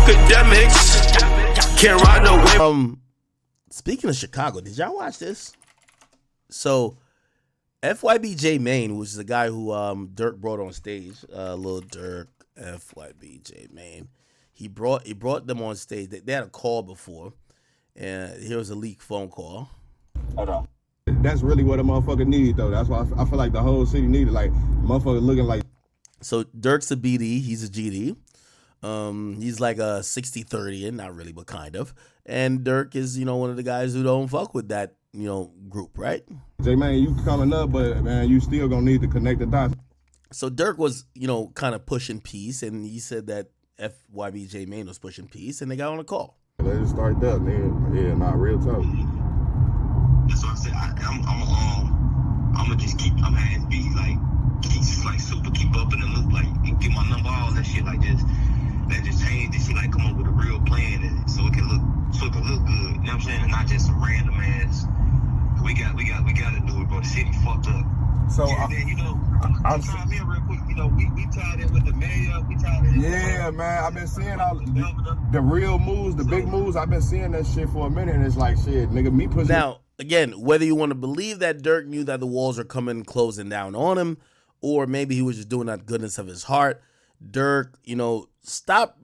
Akademiks can't ride no wave. Speaking of Chicago, did y'all watch this? So FYB J Mane, which is the guy who Dirk brought on stage, Lil Dirk, FYB J Mane. He brought them on stage. They had a call before, and here was a leaked phone call. Hold on. That's really what a motherfucker need, though. That's why I feel like the whole city needed, like, motherfucker looking like. So Dirk's a BD, he's a GD. He's like a 60-30, and not really, but kind of. And Dirk is, one of the guys who don't fuck with that, group, right? J Mane, you coming up, but man, you still gonna need to connect the dots. So Dirk was, kind of pushing peace, and he said that FYB J Mane was pushing peace, and they got on a call. Let's just start that, nigga. Yeah, not real tough. That's what I said. I'm gonna just keep. I'm gonna be like, keep up in the loop, like get my number, all that shit, like just. That just changed this shit, like come up with a real plan, and so it can look good. You know what I'm saying? And not just some random ass. We got to do it, bro. The city fucked up. So yeah, man, I'm trying in real quick. We tied in with the mayor. We tied in. Yeah, man. I've been seeing all the real moves, the big moves. I've been seeing that shit for a minute, and it's like shit, nigga. Me pushing. Now, again, whether you want to believe that Dirk knew that the walls are closing down on him, or maybe he was just doing that goodness of his heart. Dirk, stop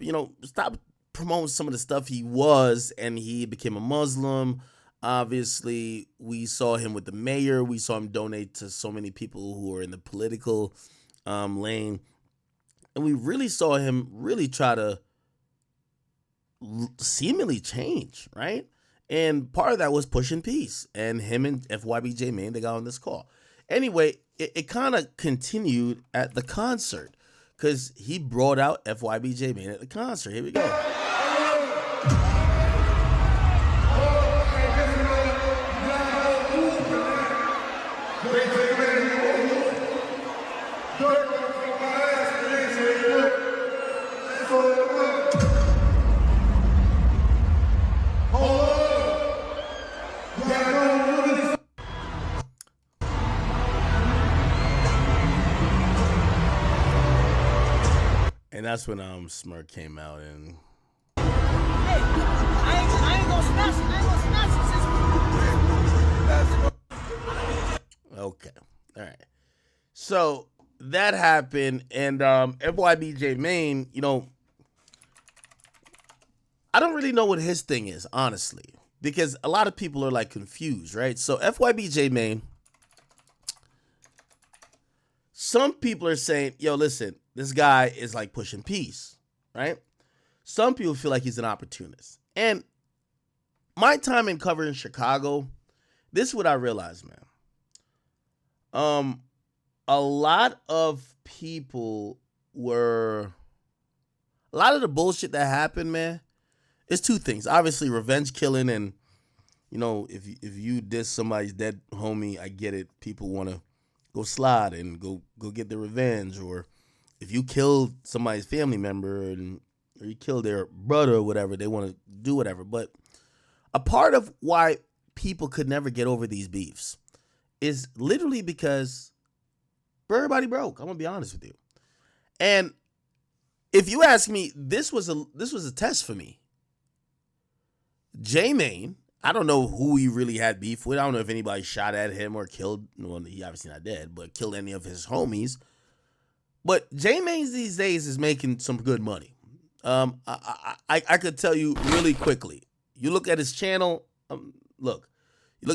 promoting some of the stuff he was, and he became a Muslim. Obviously, we saw him with the mayor. We saw him donate to so many people who are in the political lane. And we really saw him really try to seemingly change, right? And part of that was pushing peace. And him and FYB J Mane, they got on this call. Anyway, it kind of continued at the concert, because he brought out FYB J Mane at the concert. Here we go. And that's when Smirk came out and. Hey, I ain't gonna smash it. Okay, all right. So that happened, and FYB J Mane, I don't really know what his thing is, honestly, because a lot of people are like confused, right? So FYB J Mane, some people are saying, yo, listen, this guy is like pushing peace, right? Some people feel like he's an opportunist. And my time in covering Chicago, this is what I realized, man. A lot of the bullshit that happened, man, it's two things. Obviously, revenge killing, and, if you diss somebody's dead homie, I get it. People want to go slide and go get their revenge, or if you killed somebody's family member or you killed their brother or whatever, they want to do whatever. But a part of why people could never get over these beefs is literally because everybody broke. I'm gonna be honest with you. And if you ask me, this was a test for me. J Mane, I don't know who he really had beef with. I don't know if anybody shot at him or killed. Well, he obviously not dead, but killed any of his homies. But J Mane these days is making some good money. I could tell you really quickly. You look at his channel. You look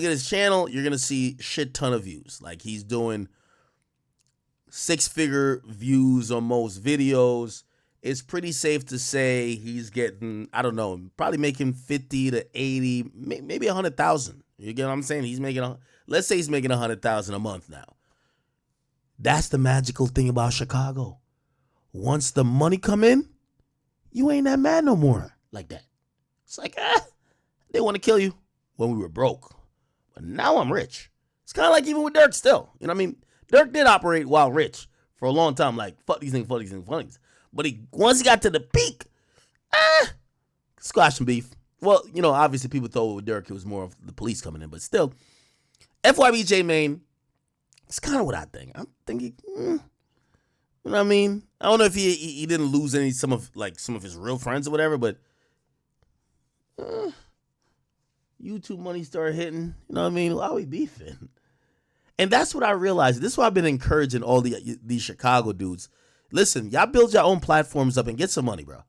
at his channel. You're gonna see shit ton of views. Like, he's doing 6-figure views on most videos. It's pretty safe to say he's getting, I don't know, probably making 50 to 80, maybe 100,000. You get what I'm saying? Let's say he's making 100,000 a month now. That's the magical thing about Chicago. Once the money come in, you ain't that mad no more like that. It's like, they want to kill you when we were broke. But now I'm rich. It's kind of like even with Dirk still. You know what I mean? Dirk did operate while rich for a long time. Like, fuck these things, fuck these things, fuck these things. But once he got to the peak, squash some beef. Well, obviously people thought with Dirk it was more of the police coming in. But still, FYB J Mane, it's kind of what I think. I'm thinking, you know what I mean? I don't know if he didn't lose some of his real friends or whatever, but YouTube money started hitting. You know what I mean? Why are we beefing? And that's what I realized. This is why I've been encouraging all these Chicago dudes. Listen, y'all build your own platforms up and get some money, bro.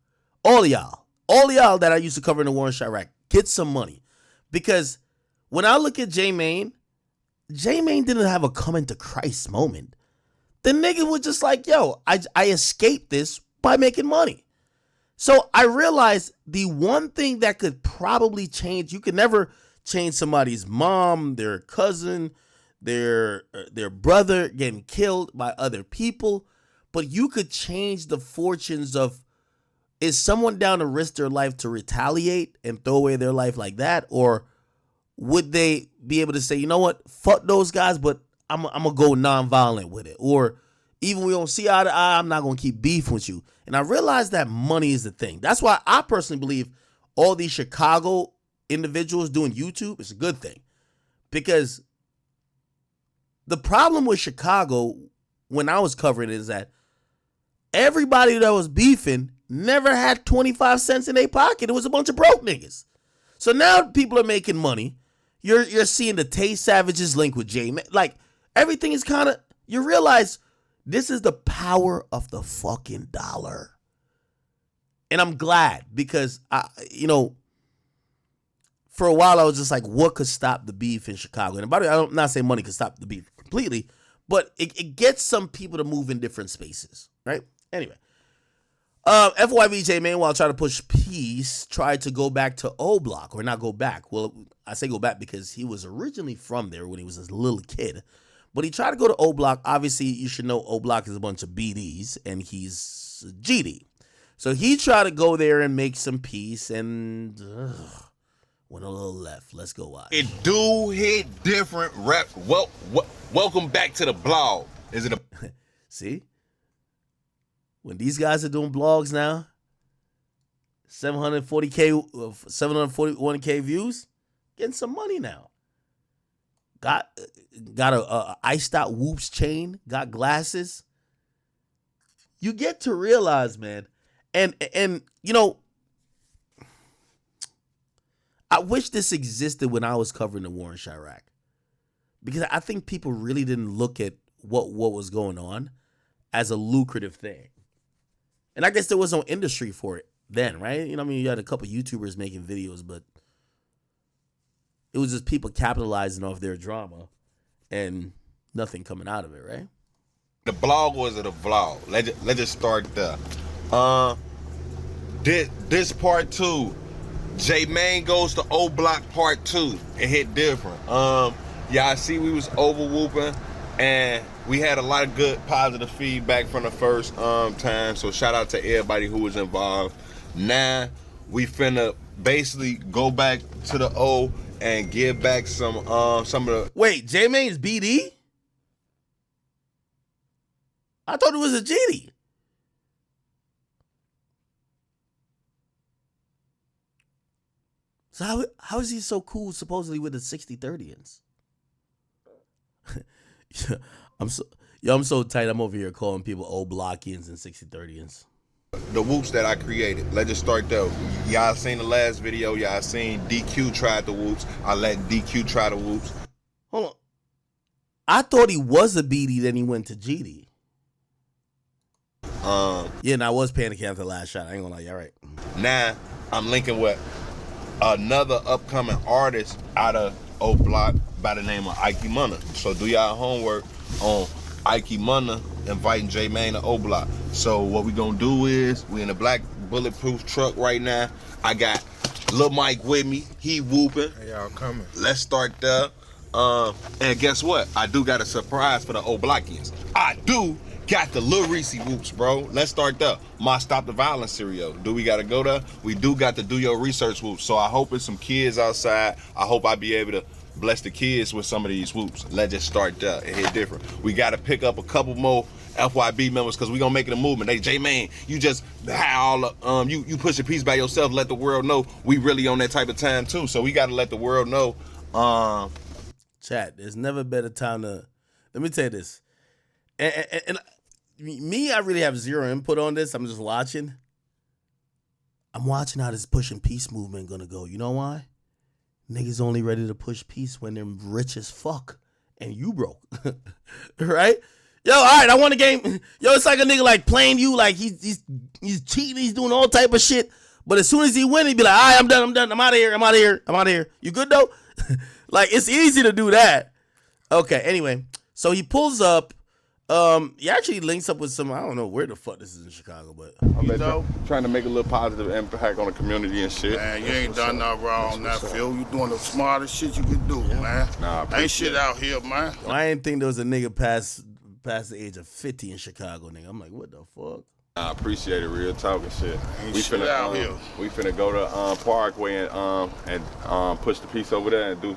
All of y'all that I used to cover in the war in Chirac, get some money. Because when I look at J Mane didn't have a coming to Christ moment. The nigga was just like, yo, I escaped this by making money. So I realized the one thing that could probably change, you could never change somebody's mom, their cousin, their brother getting killed by other people, but you could change the fortunes of, is someone down to risk their life to retaliate and throw away their life like that? Or would they be able to say, you know what, fuck those guys, but I'm going to go nonviolent with it? Or even we don't see eye to eye, I'm not going to keep beef with you. And I realized that money is the thing. That's why I personally believe all these Chicago individuals doing YouTube is a good thing. Because the problem with Chicago when I was covering it is that everybody that was beefing never had 25 cents in their pocket. It was a bunch of broke niggas. So now people are making money. You're seeing the Tay Savage's link with J Mane. Like, everything is kind of, you realize this is the power of the fucking dollar. And I'm glad because, for a while I was just like, what could stop the beef in Chicago? And by the way, I'm not saying money could stop the beef completely, but it gets some people to move in different spaces, right? Anyway, FYB J Mane, while trying to push peace, tried to go back to O-Block, or not go back. Well, I say go back because he was originally from there when he was a little kid. But he tried to go to O-Block. Obviously, you should know O-Block is a bunch of BDs, and he's GD. So he tried to go there and make some peace, and went a little left. Let's go watch. It do hit different rap. Welcome back to the blog. Is it a See? When these guys are doing blogs now, 741K views, getting some money now. Got a iced out Whoops chain, got glasses. You get to realize, man, and I wish this existed when I was covering the war in Chirac, because I think people really didn't look at what was going on as a lucrative thing. And I guess there was no industry for it then, right? You had a couple YouTubers making videos, but it was just people capitalizing off their drama and nothing coming out of it, right? the blog or is it a vlog? Let's just start there. This part 2. J Mane goes to O Block part 2. It hit different. Yeah, I see we was over whooping and we had a lot of good positive feedback from the first time. So shout out to everybody who was involved. Now we finna basically go back to the O and give back some of the. Wait, J Mane's BD? I thought it was a GD. So how is he so cool supposedly with the 60-30ins? I'm so tight. I'm over here calling people Oblockians and 60-30ins. The whoops that I created. Let's just start there. Y'all seen the last video. Y'all seen DQ tried the whoops. I let DQ try the whoops. Hold on. I thought he was a BD, then he went to GD. Yeah, and I was panicking after the last shot. I ain't gonna lie, y'all right. Now I'm linking with another upcoming artist out of O Block by the name of Ike Mane. So do y'all homework on Ike Mane inviting J Mane to O Block. So what we gonna do is we in a black bulletproof truck right now. I got Lil Mike with me. He whooping. Hey, y'all coming. Let's start there. And guess what? I do got a surprise for the Oblockians. I do got the Lil Reese whoops, bro. Let's start there. My Stop the Violence cereal. Do we gotta go there? We do got to do your research whoops. So I hope it's some kids outside. I hope I be able to bless the kids with some of these whoops. Let's just start there. It hit different. We gotta pick up a couple more FYB members because we gonna make it a movement. Hey, J Mane, you just you push a piece by yourself. Let the world know we really on that type of time too. So we gotta let the world know. Chat, there's never been a time to. Let me tell you this, and me, I really have zero input on this. I'm just watching. I'm watching how this pushing peace movement gonna go. You know why? Niggas only ready to push peace when they're rich as fuck and you broke, right? Yo, all right, I won the game. Yo, it's like a nigga like playing you, like he's cheating, he's doing all type of shit. But as soon as he win, he be like, all right, I'm done, I'm out of here. You good though? Like, it's easy to do that. Okay, anyway, so he pulls up. He actually links up with some, I don't know where the fuck this is in Chicago, but You know, trying to make a little positive impact on the community and shit. Man, you ain't done nothing wrong in that field. You doing the smartest shit you can do, man. Nah, Ain't shit out here, man. I didn't think there was a nigga past the age of 50 in Chicago, nigga. I'm like, what the fuck? I appreciate it, real talking shit. Ain't shit out here. We finna go to Parkway and push the piece over there and do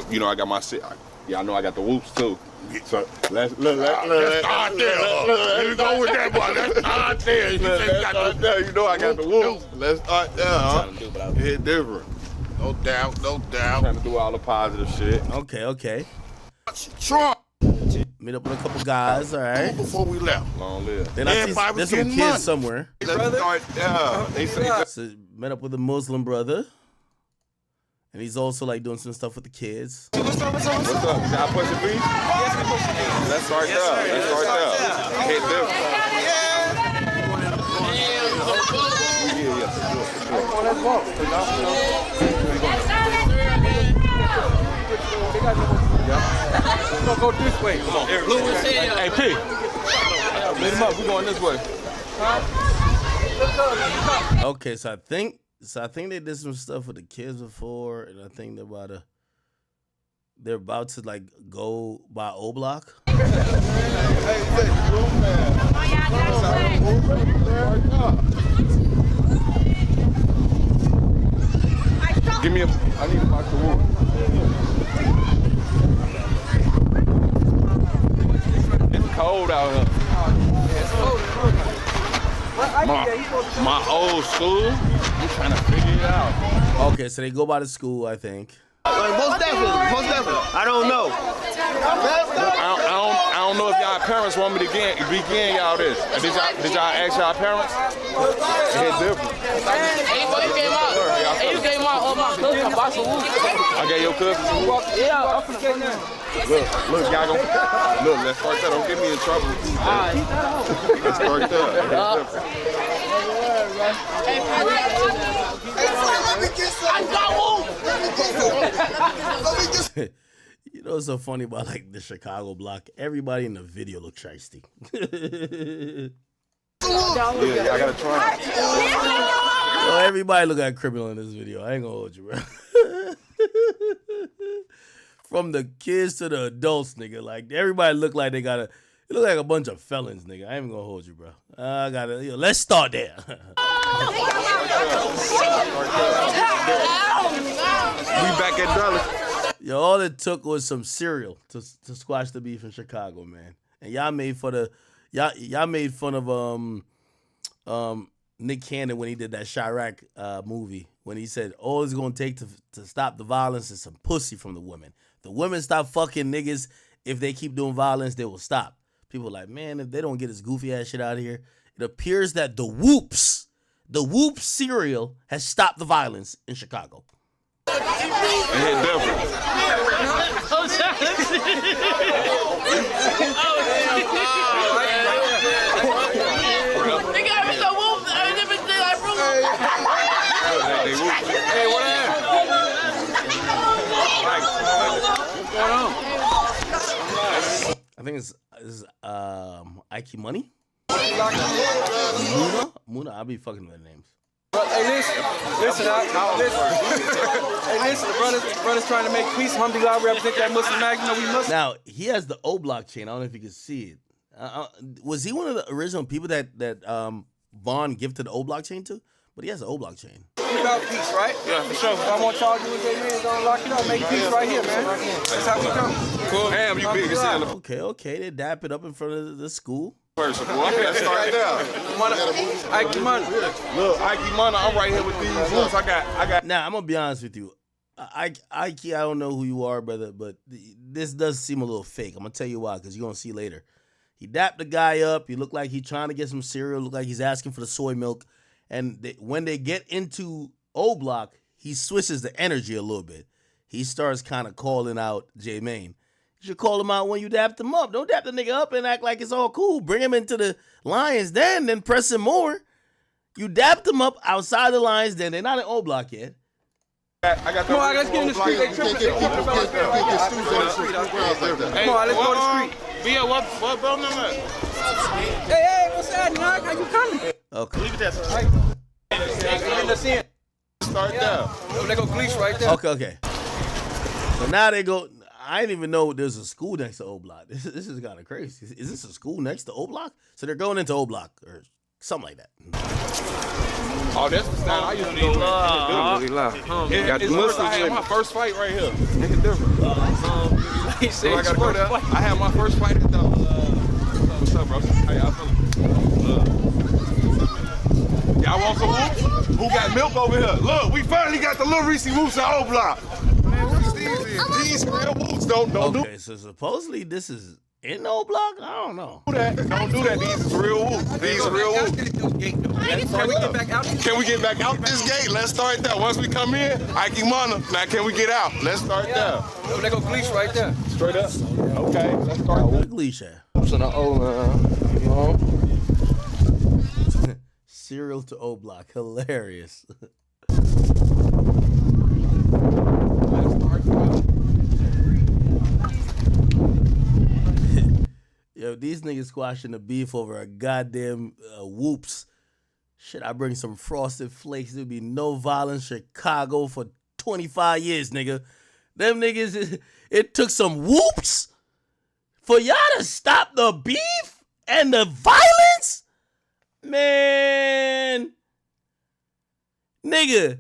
you know, I got my shit. Y'all know I got the whoops too. So let's start there. You go with that boy. Let's start there. You know I got the whoops. Let's start there, huh? Hit different. No doubt. Trying to do all the positive shit. Okay. Trump. Meet up with a couple guys, all right. Before we left. Long live. Then I see Everybody was there's some getting kids money. somewhere. Let's start there. They say So met up with a Muslim brother. And he's also like doing some stuff with the kids. what's up? Y'all pushing beef? Yes, we pushing beef. Let's start there. Hit different. Let's walk. Go this way. Come on. Hey, P. Let him up. We're going this way. Okay, so I think they did some stuff with the kids before, and I think they're about to like go by Oblock. Give me I need to watch the wood. It's cold out here. My old school, I'm trying to figure it out. Okay, so they go by the school, I think. Most definitely. I don't know. I don't know if y'all parents want me to begin y'all this. Did y'all ask y'all parents? It's different. You came out my cousin a box of whoop. I gave your cousin some whoop. Yeah, I'm finna get now. Look, y'all gonna look. Let's start that. Don't get me in trouble. Let's start that. You know what's so funny about like the Chicago block? Everybody in the video looks shiesty. Yeah, I gotta try. Yo, everybody look like a criminal in this video. I ain't gonna hold you, bro. From the kids to the adults, nigga. Like everybody look like they got it look like a bunch of felons, nigga. I ain't even gonna hold you, bro. Let's start there. We back at Dallas. Yo, all it took was some cereal to squash the beef in Chicago, man. And y'all made fun of Nick Cannon when he did that Chirac movie, when he said all it's gonna take to stop the violence is some pussy from the women. The women stop fucking niggas. If they keep doing violence, they will stop. People are like, man, if they don't get this goofy ass shit out of here, it appears that the Whoop cereal has stopped the violence in Chicago. And different. They got me the whoop. I never did. I Hey, what happened? I think it's Ike Money. Muna. I'll be fucking with the names. Hey, listen, the brothers trying to make peace. Alhamdulillah, represent that Muslim mag. You know we Muslim. Now he has the Oblock chain. I don't know if you can see it. Was he one of the original people that Vaughn gifted the Oblock chain to? But he has an Oblock chain. We about peace, right? Yeah, for sure. If I want y'all to do what they mean, don't lock it up. Make peace right here, man. That's how we come. Cool. Damn, you big as hell. Okay. They dap it up in front of the school. Person, boy. Let's start there. Ike Mane. Look, Ike Mane, I'm right here with these moves. I got. Now I'm gonna be honest with you, Ike. I don't know who you are, brother, but this does seem a little fake. I'm gonna tell you why, because you're gonna see later. He dapped the guy up. He looked like he's trying to get some cereal. Looked like he's asking for the soy milk. And when they get into O Block, he switches the energy a little bit. He starts kind of calling out J Mane. You should call him out when you dapped him up. Don't dap the nigga up and act like it's all cool. Bring him into the Lions then press him more. You dapped him up outside the Lions then. They're not in O Block yet. Come on, let's get in the street. They tripping. Come on, let's go to the street. Bia, what bell number? Hey, what's that, Knock? How you coming? Okay. Leave it there. Start there. They go Gleesh right there. Okay. So now they go. I didn't even know there's a school next to O Block. This is kind of crazy. Is this a school next to O Block? So they're going into O Block or something like that. Oh, that's the style I used to do. I had my first fight right here. He said, I gotta go there. I had my first fight at the. What's up, bro? How y'all feeling? Y'all want some whoops? Who got milk over here? Look, we finally got the little Reese whoops at O Block. Man, what's these real whoops? Don't do. Okay, so supposedly this is in O Block? I don't know. Don't do that. These is real whoops. These are real whoops. Can we get back out? Can we get back out this gate? Let's start there. Once we come in, Ike Mana. Now can we get out? Let's start there. They go Gleesh right there. Straight up. Okay, let's start there. What Gleesha? Cereal to O Block. Hilarious. Yo, these niggas squashing the beef over a goddamn whoops. Shit, I bring some Frosted Flakes. There'll be no violence. Chicago for 25 years, nigga. Them niggas, it took some whoops for y'all to stop the beef and the violence? Man. Nigga.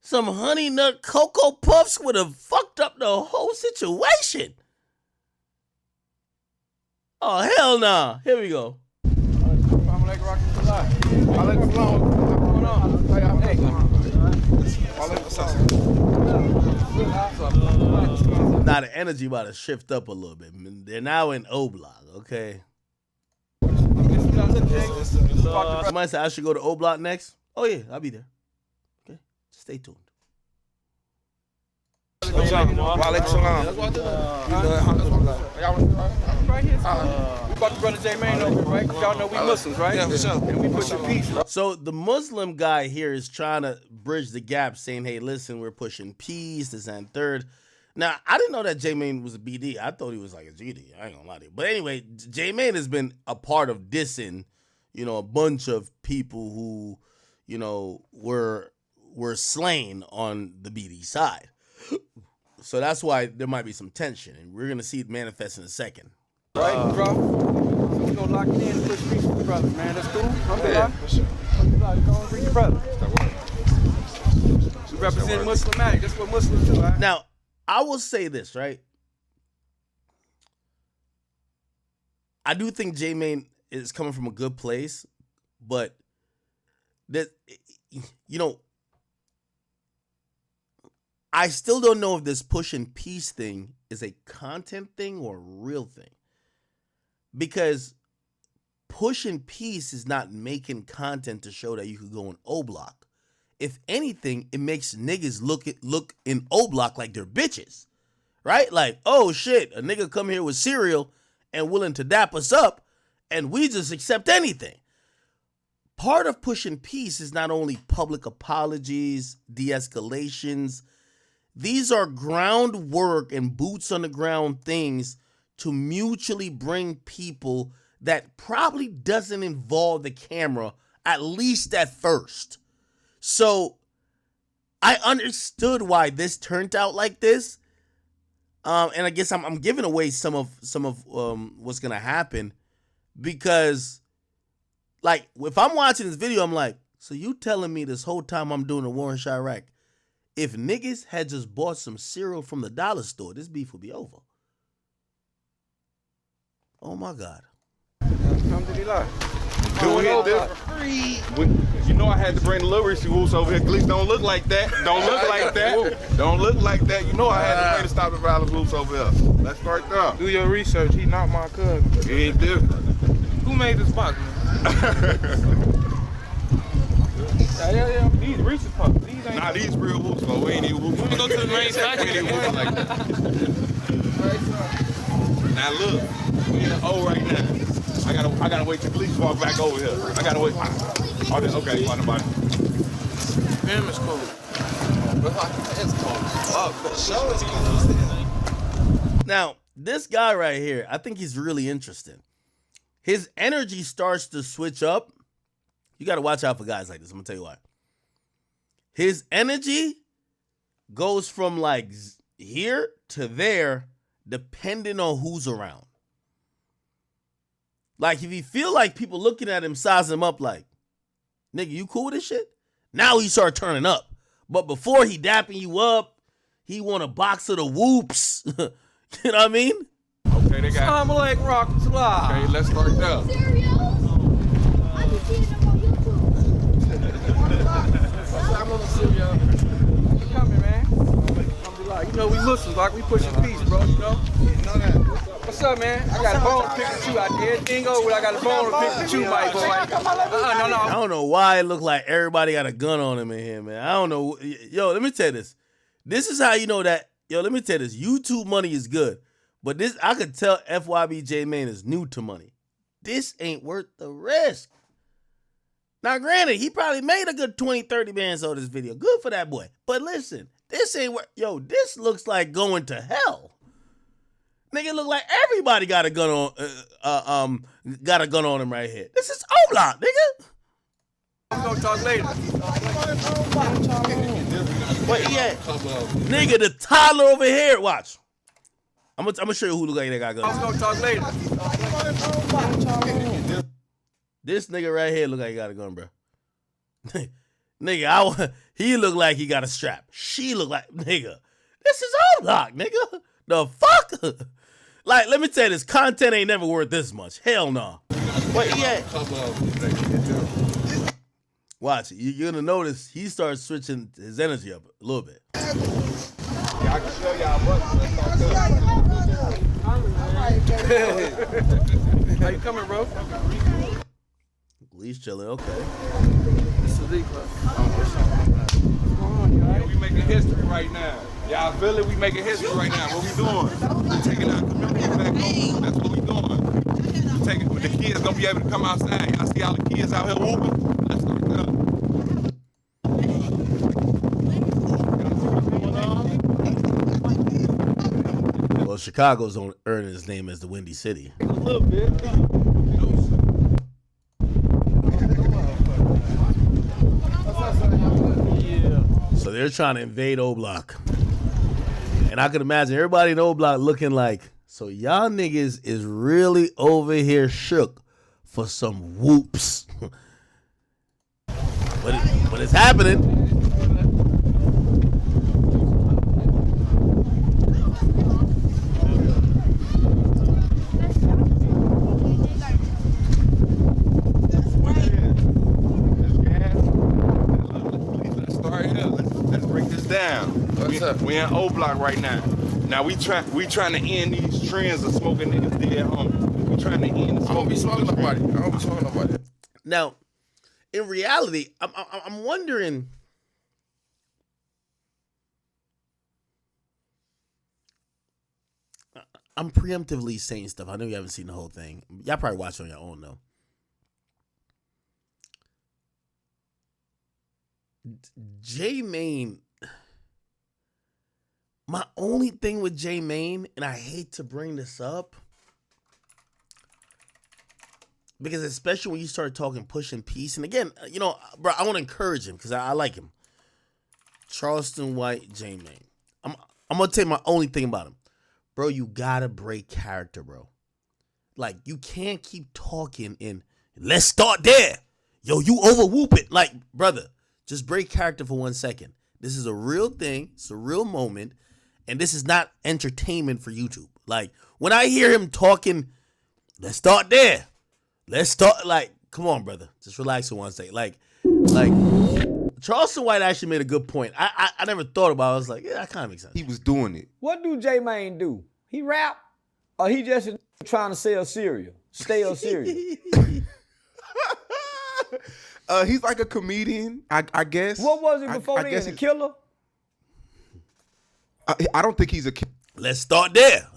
Some Honey Nut Cocoa Puffs would have fucked up the whole situation. Oh, hell nah. Here we go. Now the energy about to shift up a little bit. They're now in O Block, okay? Somebody said I should go to O Block next. Oh yeah, I'll be there. Okay, stay tuned. Right here. We brought the brother J Mane over, right? Y'all know we Muslims, right? Yeah, for sure. And we pushing peace. So the Muslim guy here is trying to bridge the gap, saying, hey, listen, we're pushing peace, this and third. Now, I didn't know that J Mane was a BD. I thought he was like a GD. I ain't gonna lie to you. But anyway, J Mane has been a part of dissing, a bunch of people who, were slain on the BD side. So that's why there might be some tension, and we're gonna see it manifest in a second. Right, bro. We gonna lock it in and push peace with the brothers, man. That's cool. Yeah, for sure. Go and read the brother. We represent Muslimatic. That's what Muslims do, right? Now, I will say this, right? I do think J Mane is coming from a good place, but that, I still don't know if this pushing peace thing is a content thing or a real thing. Because pushing peace is not making content to show that you could go in O Block. If anything, it makes niggas look in O Block like they're bitches. Right? Like, oh shit, a nigga come here with cereal and willing to dap us up, and we just accept anything. Part of pushing peace is not only public apologies, de-escalations. These are groundwork and boots on the ground things to mutually bring people that probably doesn't involve the camera, at least at first. So I understood why this turned out like this. And I guess I'm giving away some of what's gonna happen, because like if I'm watching this video, I'm like, so you telling me this whole time I'm doing a war in Chirac, if niggas had just bought some cereal from the dollar store, this beef would be over. Oh my God. Alhamdulillah. Doing it different. You know I had to bring the little Reese Woops over here. At least don't look like that. Don't look like that. Don't look like that. You know I had to bring the Stop the Violence Woops over here. Let's start there. Do your research. He not my cousin. He ain't different. Who made this box, man? Yeah. These Reese's Puffs. These ain't. Nah, these real whoops, though. We ain't even whoops. Let me go to the main factory. We ain't even whoops like that. Now look, we in the O right now. I gotta wait till police walk back over here. I gotta wait. Oh, okay, find nobody. Him is cool. Now, this guy right here, I think he's really interesting. His energy starts to switch up. You got to watch out for guys like this. I'm going to tell you why. His energy goes from like here to there depending on who's around. Like if you feel like people looking at him, size him up like, nigga, you cool with this shit? Now he start turning up. But before he dapping you up, he want a box of the whoops. You know what I mean? Okay, they got. I'm like rock slide. Okay, let's start there. Coming, man. You know we Muslims, like we pushing peace, bro. You know. What's up, man? I got a bone to pick with you out there. Everything over, I got a bone to pick with you, my boy. No. I don't know why it look like everybody got a gun on him in here, man. I don't know. Yo, let me tell you this. This is how you know that. Yo, let me tell you this. YouTube money is good. But this, I could tell FYB J Mane is new to money. This ain't worth the risk. Now, granted, he probably made a good 20, 30 bands on this video. Good for that boy. But listen, this ain't worth, yo, this looks like going to hell. Nigga, look like everybody got a gun on, him right here. This is Oblock, nigga. I'm gonna talk later. Where he at? Nigga, the toddler over here. Watch. I'm gonna show you who look like they got guns. I'm gonna talk later. This nigga right here look like he got a gun, bro. Nigga, he look like he got a strap. She look like, nigga, this is Oblock, nigga. The fuck? Like, let me tell you this, content ain't never worth this much. Hell no. Where he at? Watch it. You're gonna notice he starts switching his energy up a little bit. Yeah, I can show y'all what. How you coming, bro? Lee's chilling, okay. This is Lee, bro. Yeah, we making history right now. Y'all feel it? We making history right now. What we doing? We taking our community back home. That's what we doing. We taking, the kids gonna be able to come outside. Y'all see all the kids out here whooping? Let's start there. Well, Chicago's on earning his name as the Windy City. A little bit. So they're trying to invade Oblock. And I can imagine everybody in Oblock looking like, so y'all niggas is really over here shook for some whoops. but it's happening. We in Oblock right now. Now we trying to end these trends of smoking niggas dead home. We trying to end the smoking. I don't be smoking nobody. Now, in reality, I'm wondering. I'm preemptively saying stuff. I know you haven't seen the whole thing. Y'all probably watch it on your own though. J Mane. My only thing with J Mane, and I hate to bring this up, because especially when you start talking pushing peace, and again, you know, bro, I want to encourage him because I like him. Charleston White, J Mane. I'm gonna tell you my only thing about him, bro. You gotta break character, bro. Like you can't keep talking in. Let's start there, yo. You over whoop it, like brother. Just break character for 1 second. This is a real thing. It's a real moment. And this is not entertainment for YouTube. Like, when I hear him talking, let's start there. Let's start, like, come on, brother. Just relax for one second. Like Charleston White actually made a good point. I never thought about it. I was like, yeah, that kind of makes sense. He was doing it. What do J Mane do? He rap, or he just trying to sell cereal, stale cereal? He's like a comedian, I guess. What was it before then? A killer? I don't think he's a Let's start there.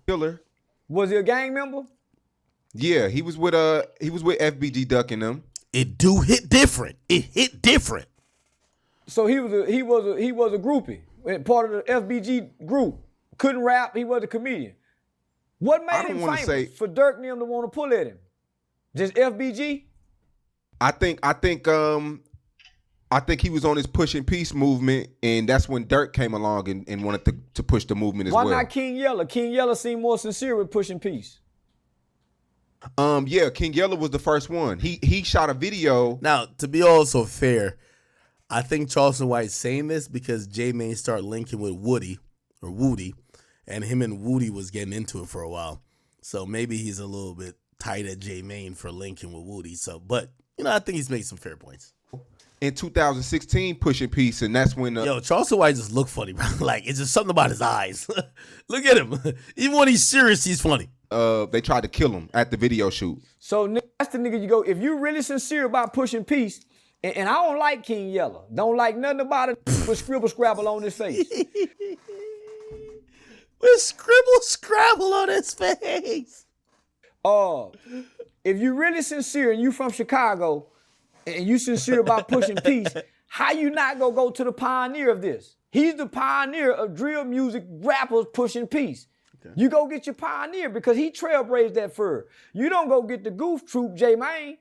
killer. Was he a gang member? Yeah, he was with FBG Duck and them. It do hit different. It hit different. So he was a groupie, part of the FBG group. Couldn't rap. He was a comedian. What made him famous for Dirk and them to want to pull at him? Just FBG? I think he was on his pushing peace movement, and that's when Dirk came along and wanted to push the movement as well. Why not King Yella? King Yella seemed more sincere with pushing peace. Yeah, King Yella was the first one. He shot a video. Now, to be also fair, I think Charleston White's saying this because J Mane started linking with Woody, and him and Woody was getting into it for a while. So maybe he's a little bit tight at J Mane for linking with Woody. So, but I think he's made some fair points. In 2016, pushing peace, and that's when yo, Charleston White just look funny, bro. Like, it's just something about his eyes. Look at him. Even when he's serious, he's funny. They tried to kill him at the video shoot. So that's the nigga you go. If you really sincere about pushing peace, and I don't like King Yella, don't like nothing about it, but scribble scrabble on his face. With scribble scrabble on his face. If you really sincere and you from Chicago, and you sincere about pushing peace, how you not gonna go to the pioneer of this? He's the pioneer of drill music rappers pushing peace. Okay. You go get your pioneer because he trailblazed that fur. You don't go get the goof troop J Mane.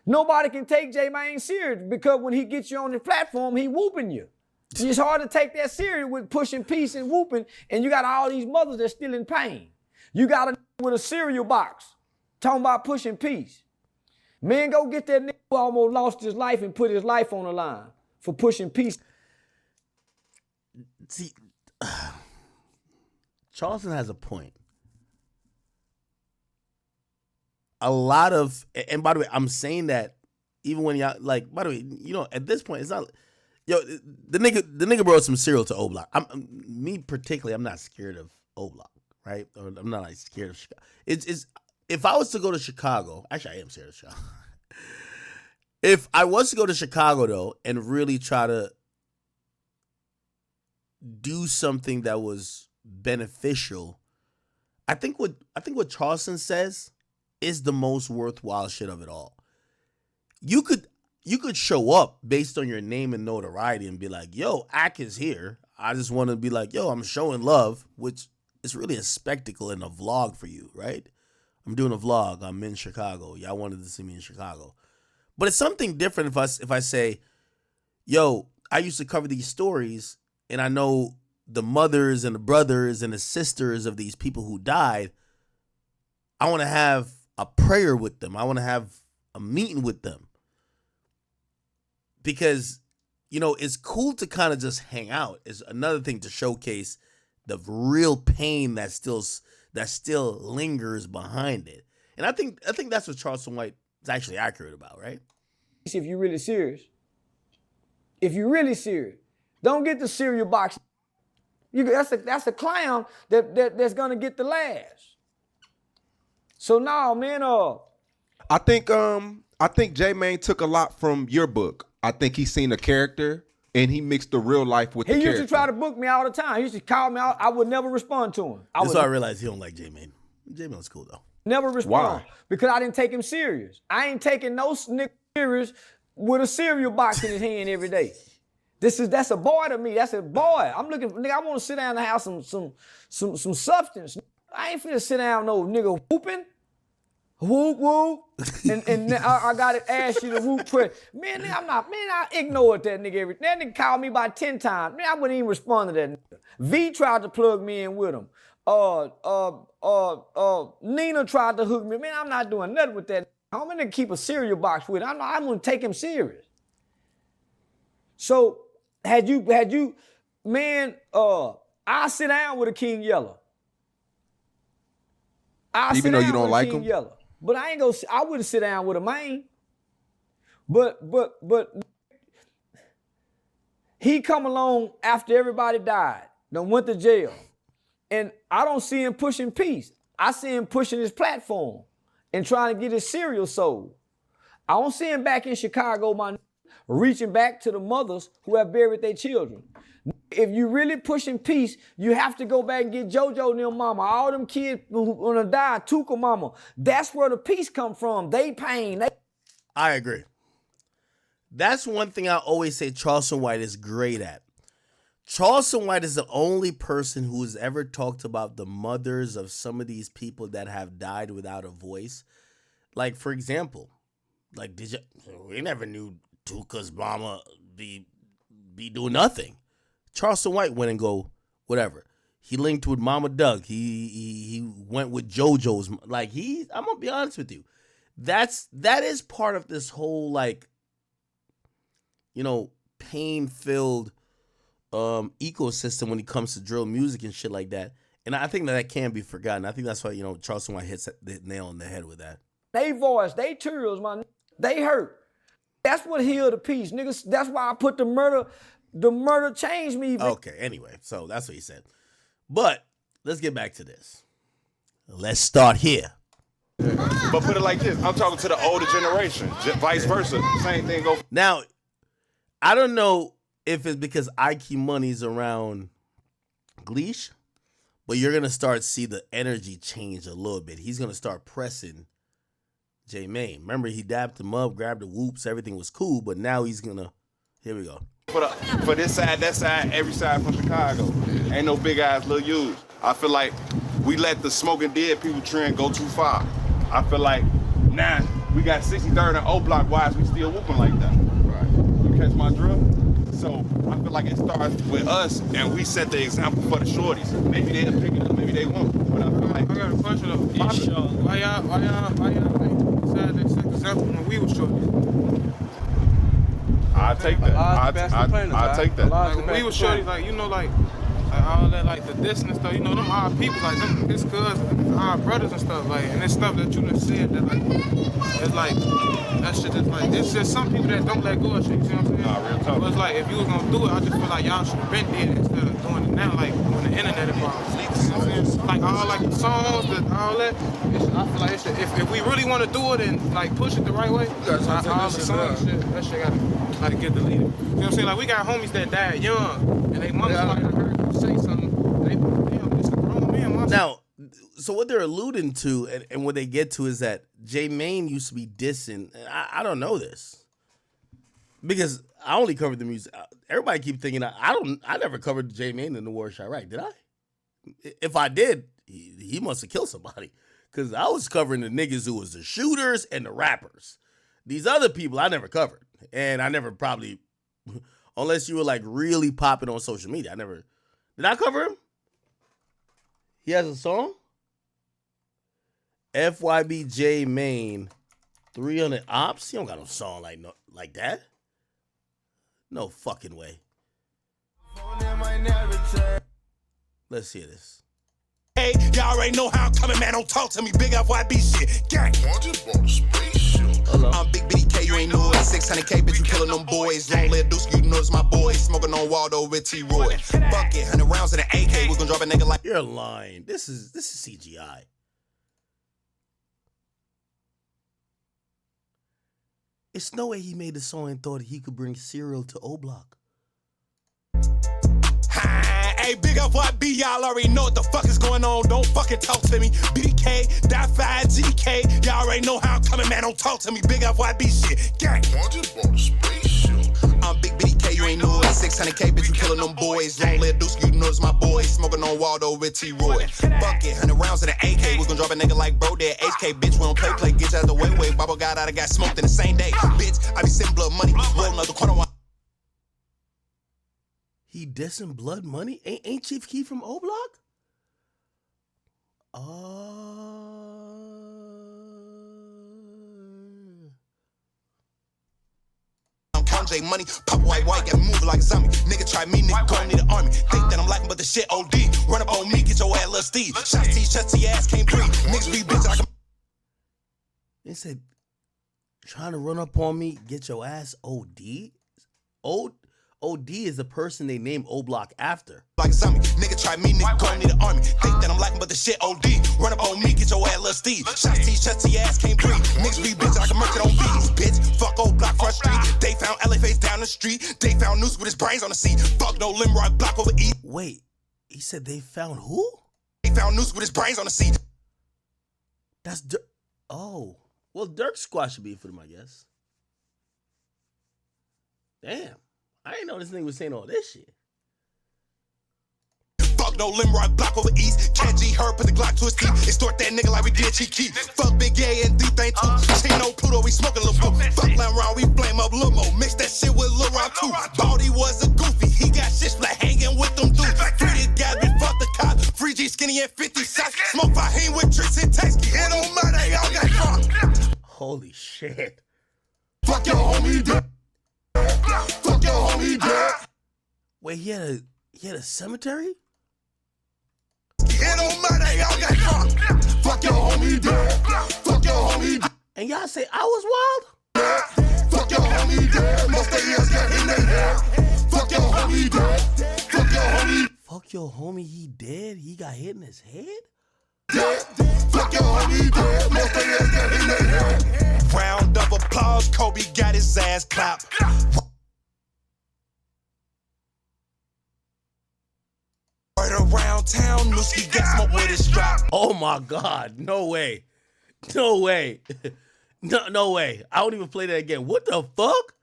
Nobody can take J Mane serious because when he gets you on the platform, he whooping you. It's hard to take that serious with pushing peace and whooping, and you got all these mothers that's still in pain. You got a with a cereal box talking about pushing peace. Man, go get that nigga who almost lost his life and put his life on the line for pushing peace. See, Charleston has a point. A lot of, and by the way, I'm saying that even when y'all, like, by the way, at this point, it's not, the nigga brought some cereal to O-Block. Me particularly, I'm not scared of O-Block, right? Or I'm not like scared of Chicago. It's if I was to go to Chicago, actually I am scared of Chicago. If I was to go to Chicago though and really try to do something that was beneficial, I think what Charleston says is the most worthwhile shit of it all. You could show up based on your name and notoriety and be like, yo, Ak is here. I just want to be like, yo, I'm showing love, which is really a spectacle and a vlog for you, right? I'm doing a vlog. I'm in Chicago. Y'all wanted to see me in Chicago. But it's something different if I say, yo, I used to cover these stories and I know the mothers and the brothers and the sisters of these people who died. I want to have a prayer with them. I want to have a meeting with them. Because, it's cool to kind of just hang out. It's another thing to showcase the real pain that still lingers behind it. And I think that's what Charleston White is actually accurate about, right? If you're really serious. Don't get the cereal box. That's a clown that's gonna get the last. So now, man, I think J Mane took a lot from your book. I think he's seen a character and he mixed the real life with the character. He used to try to book me all the time. He used to call me out. I would never respond to him. That's why I realized he don't like J Mane. J Mane's cool though. Never respond. Why? Because I didn't take him serious. I ain't taking no nigga serious with a cereal box in his hand every day. That's a boy to me. That's a boy. I'm looking, nigga, I want to sit down and have some substance. I ain't finna sit down no nigga whooping. Whoop, whoop. And I gotta ask you the whoop question. Man, I ignored that nigga that nigga called me about 10 times. Man, I wouldn't even respond to that nigga. V tried to plug me in with him. Nina tried to hook me. Man, I'm not doing nothing with that. I'm gonna keep a cereal box with him. I'm gonna take him serious. So had you, man, I sit down with a King Yella. Even though you don't like him? Yella. But I wouldn't sit down with a man. But he come along after everybody died, done went to jail. And I don't see him pushing peace. I see him pushing his platform and trying to get his cereal sold. I don't see him back in Chicago, reaching back to the mothers who have buried their children. If you really pushing peace, you have to go back and get JoJo and them mama. All them kids who gonna die, Tuka mama. That's where the peace come from. They pain. I agree. That's one thing I always say Charleston White is great at. Charleston White is the only person who has ever talked about the mothers of some of these people that have died without a voice. Like, for example, like, we never knew Tuka's mama be doing nothing. Charleston White went and go, whatever. He linked with Mama Doug. He went with JoJo's. Like, I'm going to be honest with you. That is part of this whole, like, you know, pain-filled ecosystem when it comes to drill music and shit like that. And I think that can't be forgotten. I think that's why, you know, Charleston White hits the nail on the head with that. They voice, they tears, man. They hurt. That's what healed the peace, niggas. That's why I put the murder changed me. Okay, anyway, so that's what he said. But let's get back to this. Let's start here. But put it like this, I'm talking to the older generation, vice versa. Same thing go. Now, I don't know if it's because IQ Money's around Gleesh, but you're going to start see the energy change a little bit. He's going to start pressing J Mane. Remember, he dapped him up, grabbed the whoops, everything was cool, but now he's going to, here we go. For this side, that side, every side from Chicago. Ain't no big ass little U's. I feel like we let the smoking dead people trend go too far. I feel like now we got 63rd and O Block, why is we still whooping like that? Right. You catch my drill? So I feel like it starts with us and we set the example for the shorties. Maybe they'll pick it up, maybe they won't. But I feel like I got a question though. Why y'all decided to set the example when we was shorties? I take that. I take that. Like when we was shorties, like, you know, like all that, like the dissing and stuff, you know, them our people, like them, his cousins, our brothers and stuff, like, and it's stuff that you done said that, like, it's like, that shit is like, it's just some people that don't let go of shit, you see what I'm saying? Nah, real talk. But it's like, if you was gonna do it, I just feel like y'all should have been did it instead of doing it now, like, when the internet involved. You know what I'm saying? Like, all, like, the songs, all that, I feel like it should, if we really want to do it and, like, push it the right way, all the songs, shit, that shit gotta get deleted. You know what I'm saying? Like, we got homies that died young, and they mothers might have heard them say something. It's a grown man. Now, so what they're alluding to and what they get to is that J Mane used to be dissing. I don't know this because I only covered the music. Everybody keep thinking I never covered J Mane in the War Shot Right, did I? If I did, he must have killed somebody because I was covering the niggas who was the shooters and the rappers. These other people I never covered, and I never probably, unless you were like really popping on social media, did I cover him? He has a song? FYB J Mane, 300 Ops? He don't got no song like that. No fucking way. Let's hear this. Hey, y'all already know how I'm coming, man. Don't talk to me. Big FYB shit. Gang. I just bought a spaceship. I'm Big Bitty K, you ain't know it. 600K, bitch, you killing them boys. Long live Deuce, you know it's my boy. Smoking on Waldo with T-Roy. Fuck it, 100 rounds in an AK. We gon' drop a nigga like. You're lying. This is CGI. It's no way he made the song and thought he could bring cereal to O-Block. Hey, big FYB, y'all already know what the fuck is going on. Don't fucking talk to me. BDK, .5, GDK, y'all already know how I'm coming, man. Don't talk to me. Big FYB shit. Gang. I just bought a spaceship. I'm Big Bitty K, you ain't know it. 600K, bitch, you killing them boys. Long live Deuce, you know it's my boy. Smoking on Waldo with T-Roy. Fuck it, 100 rounds in an AK. We gon' drop a nigga like bro there. HK, bitch, we don't play. Get you out the way. Baba got out, I got smoked in the same day. Bitch, I be sending blood money. Roll another corner. Now, so what they're alluding to, and what they get to is that J Mane used to be dissing. I don't know this. Because I only covered the music. Everybody keep thinking I dissing. Bitch, I be sending blood money. Roll another corner. He dissing Blood Money? Ain't Chief Keef from O-Block? J Money, pop white, get moving like a zombie. Nigga try me, nigga gon' need an army. Think that I'm lacking, but the shit OD. Run up on me, get your ass, little Steve. Shots to your ass, can't breathe. Niggas be bitch, I can. They said, trying to run up on me, get your ass OD? OD is the person they named O-Block after. Like a zombie, nigga try me, nigga gon' need an army. Think that I'm lacking, but the shit OD. Run up on me, get your ass little Steve. Shots to your ass, can't breathe. Niggas be bitch, I can murk it on beats, bitch. Fuck old block front street. They found LA face down the street. They found Noose with his brains on the seat. Fuck no Limrock block over east. Wait, he said they found who? They found Noose with his brains on the seat. That's Dirk. Oh, well, Dirk's squad should be for them, I guess. Damn, I didn't know this nigga was saying all this shit. Fuck no Limrock block over east. Can't G her, put the Glock to his teeth. Extort that nigga like we did Cheeky. Fuck Big A and D-Thing too. Chino Pluto, we smoking Lil' Boo. Fuck Lamb Round, we flame up Lil' Mo. Mix that shit with Lil' Round too. Baldy was a goofy. He got shit split hanging with them dudes. Free this guy, bitch, fuck the cop. Free G skinny and 50 shots. Smoke Fahim with tricks and Tasky. It don't matter, y'all got drunk. Holy shit. Fuck your homie dead. Fuck your homie dead. Wait, he had a cemetery? It don't matter, y'all got drunk. Fuck your homie dead. Fuck your homie dead. And y'all say I was wild? Fuck your homie dead. Most of y'all got in their head. Fuck your homie dead. Fuck your homie. Fuck your homie, he dead? He got hit in his head? Dead. Fuck your homie dead. Most of y'all got in their head. Round of applause, Kobe got his ass clapped. Right around town, Nooski got smoke with his strap. Oh my God, no way. No way. No way. I don't even play that again. What the fuck?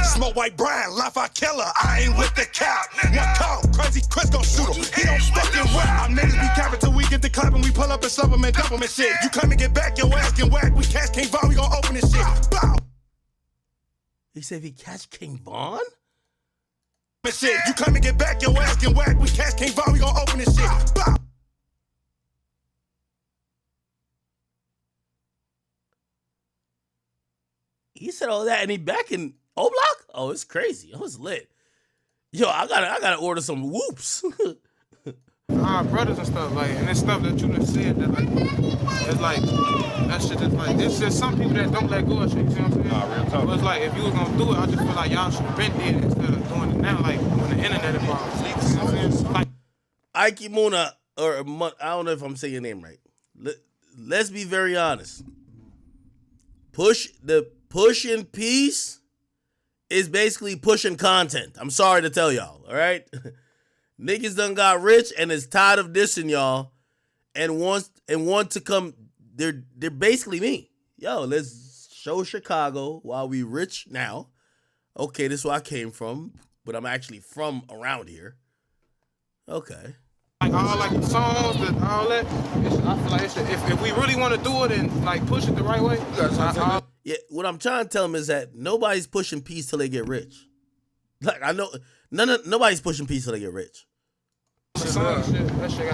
Smoke White Brian, Lafayette Killer, I ain't with the cap. One call, Crazy Chris gon' shoot him. He don't fucking rap. Our niggas be capping till we get the clap and we pull up and slump him and dump him and shit. You come and get back, your ass get whacked. We catch King Von, we gon' open this shit. Bow. He said if he catch King Von? Shit. You come and get back, your ass get whacked. We catch King Von, we gon' open this shit. Bow. He said all that and he back in O-Block? Oh, it's crazy. Oh, it's lit. Yo, I gotta order some whoops. Our brothers and stuff, like, and it's stuff that you done said that, like, it's like, that shit is like, it's just some people that don't let go of shit, you see what I'm saying? Nah, real talk. But it's like, if you was gonna do it, I just feel like y'all should have been did it instead of doing it now, like, when the internet involved. You know what I'm saying? Like, Ike Muna, I don't know if I'm saying your name right. Let's be very honest. Pushing peace is basically pushing content. I'm sorry to tell y'all, all right? Niggas done got rich and is tired of dissing y'all and want to come. They're basically me. Yo, let's show Chicago while we rich now. Okay, this is where I came from, but I'm actually from around here. Okay. like all like the songs, all that. I feel like if we really want to do it and like push it the right way, yeah. What I'm trying to tell them is that nobody's pushing peace till they get rich. Like I know nobody's pushing peace till they get rich. That shit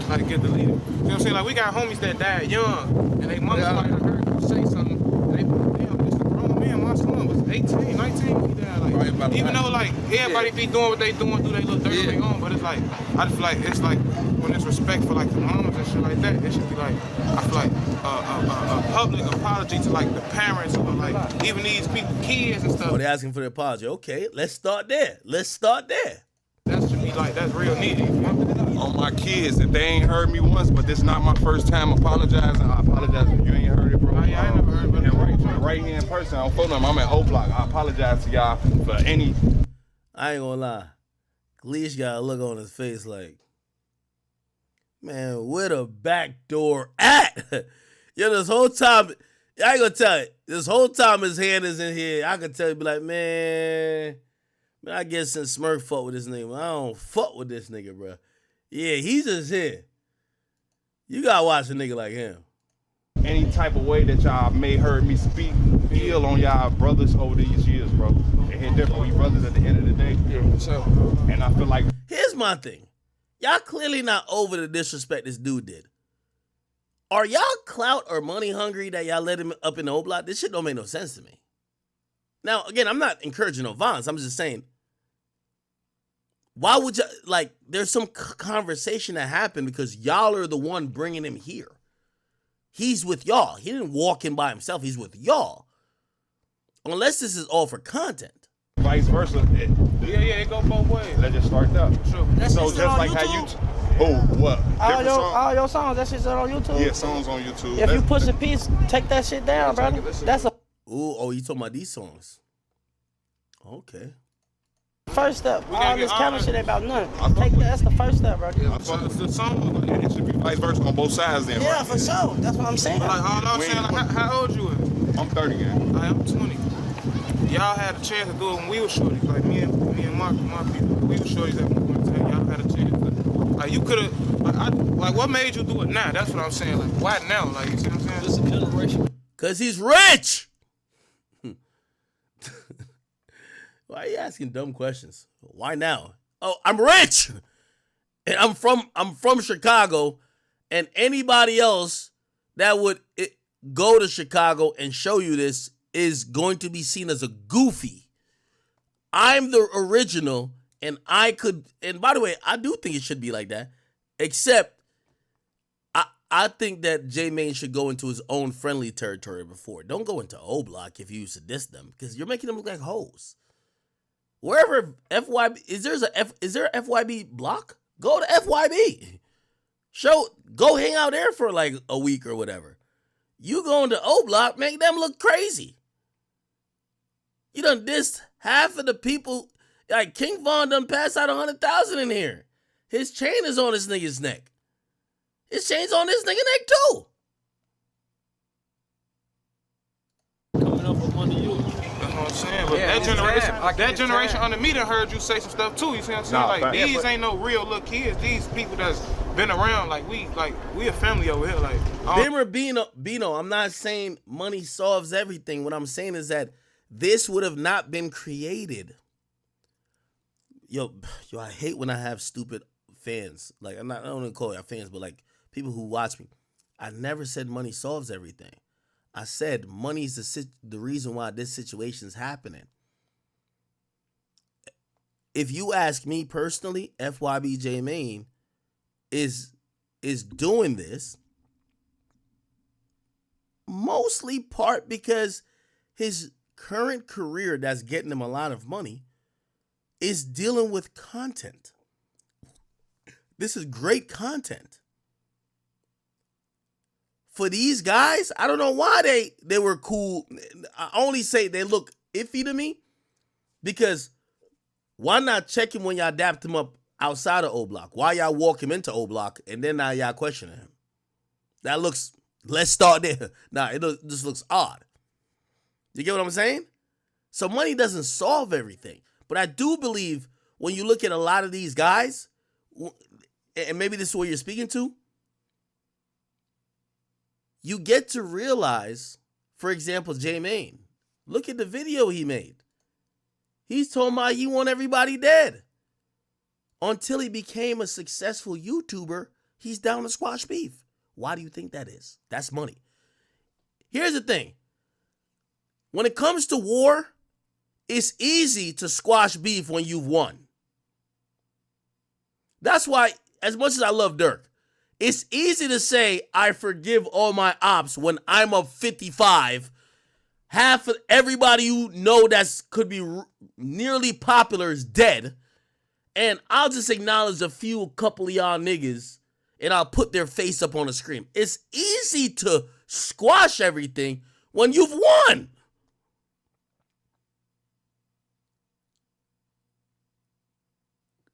gotta get deleted. You know what I'm saying? Like we got homies that died young, and they moms might have heard them say something. Damn, this a grown man. My son was 18, 19. He died. Like, even though like everybody be doing what they doing, do they look dirty on their own, but it's like I just feel like it's like when it's respect for like the moms and shit like that, it should be like I feel like a public apology to like the parents or like even these people, kids and stuff. Oh, they're asking for the apology. Okay, let's start there. That should be like that's real needed. On my kids, if they ain't heard me once, but this not my first time apologizing, I apologize if you ain't heard it, bro. I ain't never heard it. And right here in person, on phone number, I'm at O-Block. I apologize to y'all for any. I ain't gonna lie. Gleesh got a look on his face like, man, where the back door at? Yo, this whole time, I ain't gonna tell you, this whole time his hand is in here, I could tell you, be like, man, I guess since Smurf fuck with this nigga, I don't fuck with this nigga, bro. Yeah, he's just here. You gotta watch a nigga like him. Any type of way that y'all may heard me speak, feel on y'all brothers over these years, bro. They hit different. We brothers at the end of the day. Yeah, so. And I feel like. Here's my thing. Y'all clearly not over the disrespect this dude did. Are y'all clout or money hungry that y'all let him up in the O-Block? This shit don't make no sense to me. Now, again, I'm not encouraging no violence. I'm just saying, why would y'all, like, there's some conversation that happened because y'all are the one bringing him here. he's with y'all. He didn't walk in by himself. He's with y'all. Unless this is all for content. Vice versa. Yeah, it go both ways. Let's just start that. Sure. So just like how you. What? All your songs, that shit's on YouTube? Yeah, songs on YouTube. If you push a piece, take that shit down, brother. That's a You talking about these songs? Okay. first step. gotta All get this all camera that. shit ain't about nothing. Take that. That's the first step, bro. The song, It should be vice versa on both sides then, Yeah, right? for sure. That's what I'm saying. like all I'm saying, like, how old you is? I'm 30, man. I am 20. Y'all had a chance to do it when we were shorties, like me and my people. We were shorties at one point in time. Y'all had a chance to, like, you could have, like what made you do it now? That's what I'm saying. Like, why now? Like, you see what I'm saying? It's a generation. Cause he's rich. Why are you asking dumb questions? Why now? Oh, I'm rich, and I'm from Chicago, and anybody else that would go to Chicago and show you this is going to be seen as a goofy. I'm the original, and I could. And by the way, I do think it should be like that, except I think that J Mane should go into his own friendly territory before. Don't go into O Block if you used to diss them, because you're making them look like hoes. Wherever FYB is there a FYB block? Go to FYB. Go hang out there for like a week or whatever. You going to O Block, make them look crazy. You done dissed half of the people. Like King Von done passed out 100,000 in here. His chain is on this nigga's neck. His chain's on this nigga's neck too. Coming up with money, you. That's what I'm saying. But Yeah, that generation under me done heard you say some stuff too. You see what I'm saying? Nah, like fact. these ain't no real little kids. These people that's been around. Like we a family over here. Like Bimmer Bino, I'm not saying money solves everything. What I'm saying is that this would have not been created. Yo, I hate when I have stupid fans. Like I don't want to call it fans, but like people who watch me. I never said money solves everything. I said money's the reason why this situation's happening. If you ask me personally, FYB J Mane is doing this mostly part because his current career that's getting him a lot of money is dealing with content. This is great content. For these guys, I don't know why they were cool. I only say they look iffy to me because why not check him when y'all dapped him up outside of O Block? Why y'all walk him into O Block and then now y'all questioning him? Let's start there. This looks odd. You get what I'm saying? So money doesn't solve everything. But I do believe when you look at a lot of these guys, and maybe this is what you're speaking to, you get to realize, for example, J Mane. Look at the video he made. He's talking about he want everybody dead. Until he became a successful YouTuber, he's down to squash beef. Why do you think that is? That's money. Here's the thing. When it comes to war, it's easy to squash beef when you've won. That's why, as much as I love Dirk, it's easy to say I forgive all my ops when I'm up 55. Half of everybody you know that could be nearly popular is dead. And I'll just acknowledge a couple of y'all niggas and I'll put their face up on the screen. It's easy to squash everything when you've won.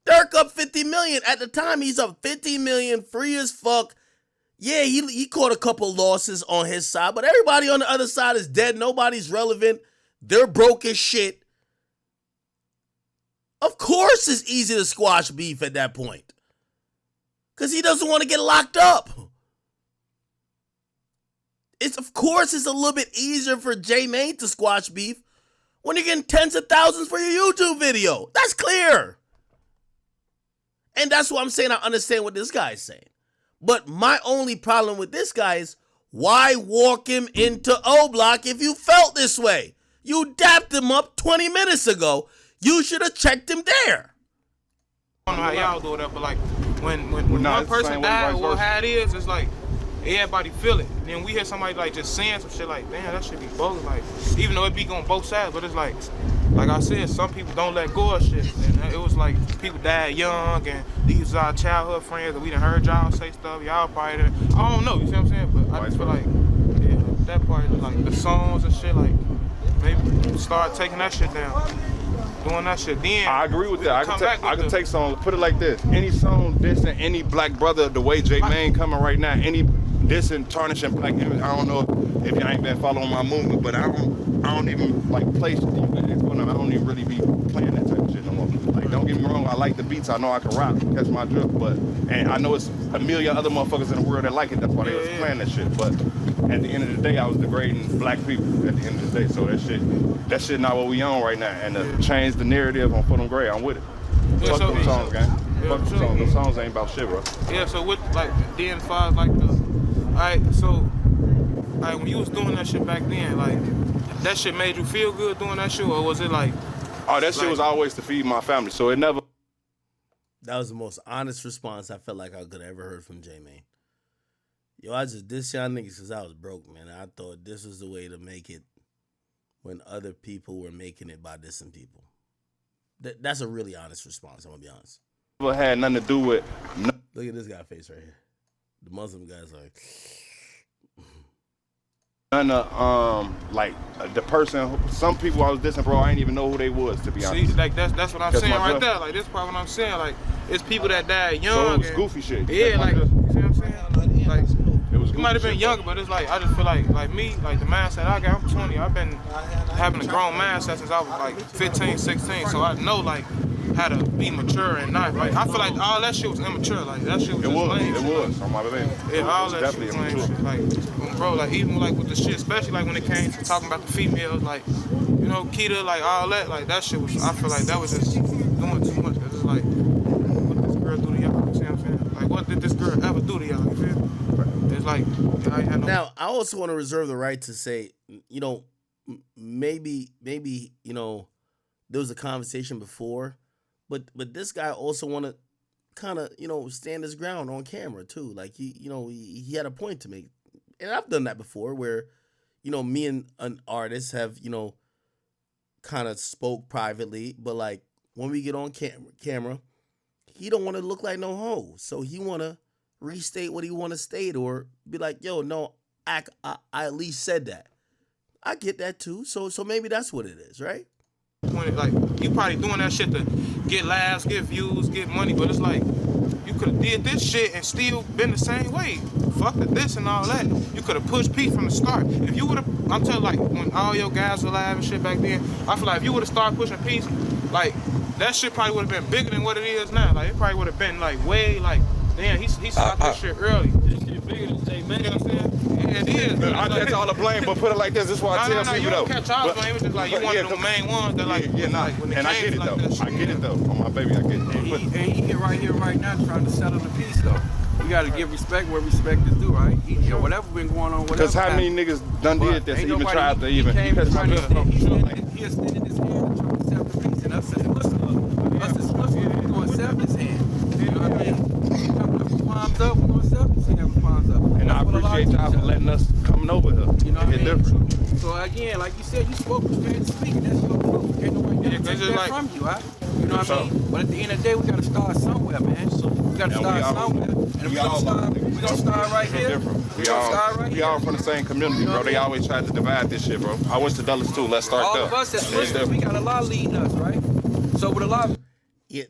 Dirk up 50 million. At the time, he's up 50 million, free as fuck. Yeah, he caught a couple losses on his side, but everybody on the other side is dead. Nobody's relevant. They're broke as shit. Of course it's easy to squash beef at that point. Because he doesn't want to get locked up. Of course it's a little bit easier for J Mane to squash beef when you're getting tens of thousands for your YouTube video. That's clear. And that's what I'm saying. I understand what this guy is saying. But my only problem with this guy is, why walk him into O Block if you felt this way? You dapped him up 20 minutes ago. You should have checked him there. I don't know how y'all do that, but like when one person dies, or how it is, it's like everybody feel it. And then we hear somebody like just saying some shit like, damn, that shit be bogus. Like, even though it be on both sides, but it's like I said, some people don't let go of shit. And it was like people died young, and these was our childhood friends, and we done heard y'all say stuff. Y'all probably done, I don't know, you see what I'm saying? But I just feel like, yeah, that part, like the songs and shit, like maybe start taking that shit down. Doing that shit, then I agree with that. I can take songs. Put it like this: any song dissing any black brother, the way J Mane coming right now, any dissing, tarnishing black image. I don't know if y'all ain't been following my movement, but I don't even like play shit. I don't even really be playing that type of shit no more. Like, don't get me wrong, I like the beats. I know I can rap, catch my drift, and I know it's a million other motherfuckers in the world that like it. That's why they was playing that shit. But at the end of the day, I was degrading black people at the end of the day. So that shit not what we on right now. And to change the narrative on Foot on Gray, I'm with it. Yeah, Fuck them songs, gang. Fuck them songs. Them songs ain't about shit, bro. Yeah, so with like then as far as like when you was doing that shit back then, like that shit made you feel good doing that shit, or was it like? Oh, that shit was always to feed my family, so it never. That was the most honest response I felt like I could have ever heard from J Mane. Yo, I just dissed y'all niggas because I was broke, man. I thought this was the way to make it when other people were making it by dissing people. That's a really honest response, I'm gonna be honest. Never had nothing to do with. Look at this guy's face right here. The Muslim guy's like. None of like the person. Some people I was dissing, bro. I ain't even know who they was, to be honest. See, like that's what I'm saying right there. Like this part what I'm saying. Like it's people that died young. So it was goofy shit. Yeah, like you see what I'm saying? Like it was. You might have been younger, but it's like I just feel like me, like the mindset I got. I'm 20. I've been having a grown mindset since I was like 15, 16. So I know like how to be mature and not like. I feel like all that shit was immature. Like that shit was. It was on my baby. Yeah, all that shit was lame shit. Like, bro, like even like with the shit, especially like when it came to talking about the females, like you know, Keita, like all that, like that shit was. I feel like that was just doing too much. Cause it's like, what did this girl do to y'all? You see what I'm saying? Like, what did this girl ever do to y'all? You feel? It's like I ain't had no. Now, I also want to reserve the right to say, you know, maybe, you know, there was a conversation before. But this guy also want to kind of, you know, stand his ground on camera too. Like he had a point to make. And I've done that before where, you know, me and an artist have, you know, kind of spoke privately, but like when we get on camera, he don't want to look like no hoe. So he want to restate what he want to state or be like, yo, no, I at least said that. I get that too. So maybe that's what it is, right? When like you probably doing that shit to get laughs, get views, get money, but it's like you could have did this shit and still been the same way. Fuck this and all that. You could have pushed Pete from the start. If you would have, I'm telling like when all your guys were live and shit back then, I feel like if you would have started pushing Pete, like that shit probably would have been bigger than what it is now. Like it probably would have been like way like damn he started this shit early. This shit bigger than J Mane. You know what I'm saying? Yeah, it is. I catch all the blame, but put it like this. This is why I tell people you though. don't catch all the blame. It's just like you one of the main ones that like. Yeah, nah. Like, when and I get it like though. I get it though. On my baby, I get it. And he here right now trying to settle the peace though. We gotta give respect where respect is due, right? Whatever been going on, whatever. Because how many niggas done did this? Even tried to even. He extended his hand and tried to settle the peace, and us as Muslims, we gonna accept his hand. You know what I mean? Palms up, we're gonna accept his hand with palms up. And I appreciate y'all for letting us coming over here. You know what I mean? Different. So again, like you said, you spoke with straight to speak, and that's your proof. Ain't nobody gonna take that like, from you, huh? You know what I mean? But at the end of the day, we gotta start somewhere, man. So we gotta start somewhere. And we gonna start right here. We all from the same community, bro. They always tried to divide this shit, bro. I went to Dulles too. Let's start there. All of us as Muslims, we got a lot leading us, right? So with a lot. Yeah,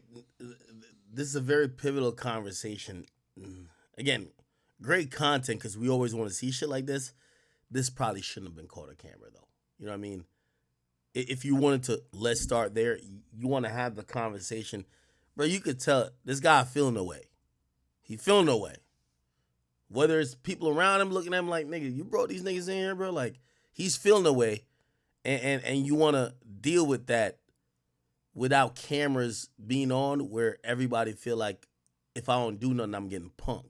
this is a very pivotal conversation. Again, great content because we always want to see shit like this. This probably shouldn't have been caught on camera, though. You know what I mean? If you wanted to, let's start there. You want to have the conversation. Bro, you could tell this guy feeling no way. He feeling no way. Whether it's people around him looking at him like, nigga, you brought these niggas in here, bro. Like, he's feeling no way. And you want to deal with that without cameras being on where everybody feel like if I don't do nothing, I'm getting punked.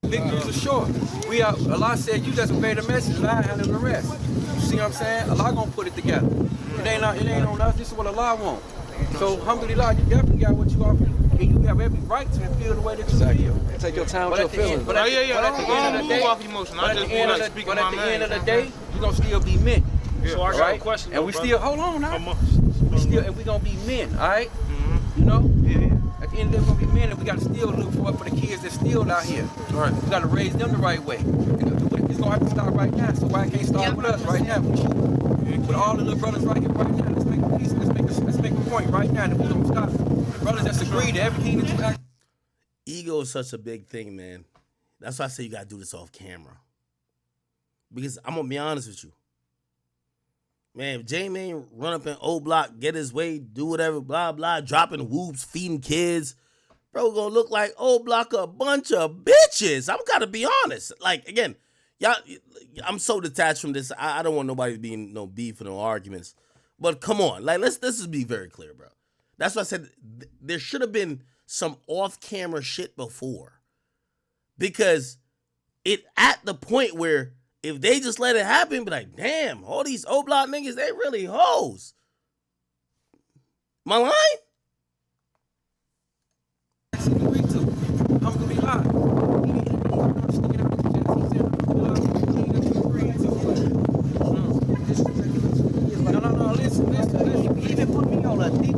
Victories are short. Allah said you just obey the message and I handle the rest. You see what I'm saying? Allah gonna put it together. It ain't on us. This is what Allah wants. So alhamdulillah, you definitely got what you offer. and you have every right to feel the way that you feel. Take your time with your feelings. But at the end of the day, off emotion. I just feel like speaking my at the mind. end of the day, you gonna still be men. So I got a question. And though, we brother. still hold on now. We gonna be men, all right? You know? At the end of the day, we're gonna be men, and we gotta still look for the kids that's still out here. Right. We gotta raise them the right way. It's gonna have to start right now. So why it can't start with us right now? With all the little brothers right here, right now. Let's make a piece. Let's make a point right now that we don't stop. The brothers that's agreed to everything that you got. Ego is such a big thing, man. That's why I say you gotta do this off camera. Because I'm gonna be honest with you. Man, if J Mane run up in O Block, get his way, do whatever, blah, blah, dropping whoops, feeding kids, bro, gonna look like O Block a bunch of bitches. I'm gotta be honest. Like, again, y'all, I'm so detached from this. I don't want nobody to be in no beef or no arguments. But come on, like, let's just be very clear, bro. That's why I said there should have been some off-camera shit before. Because it at the point where if they just let it happen, be like, damn, all these O Block niggas, they really hoes. My line? I'm gonna be live. No, listen. He even put me on a deep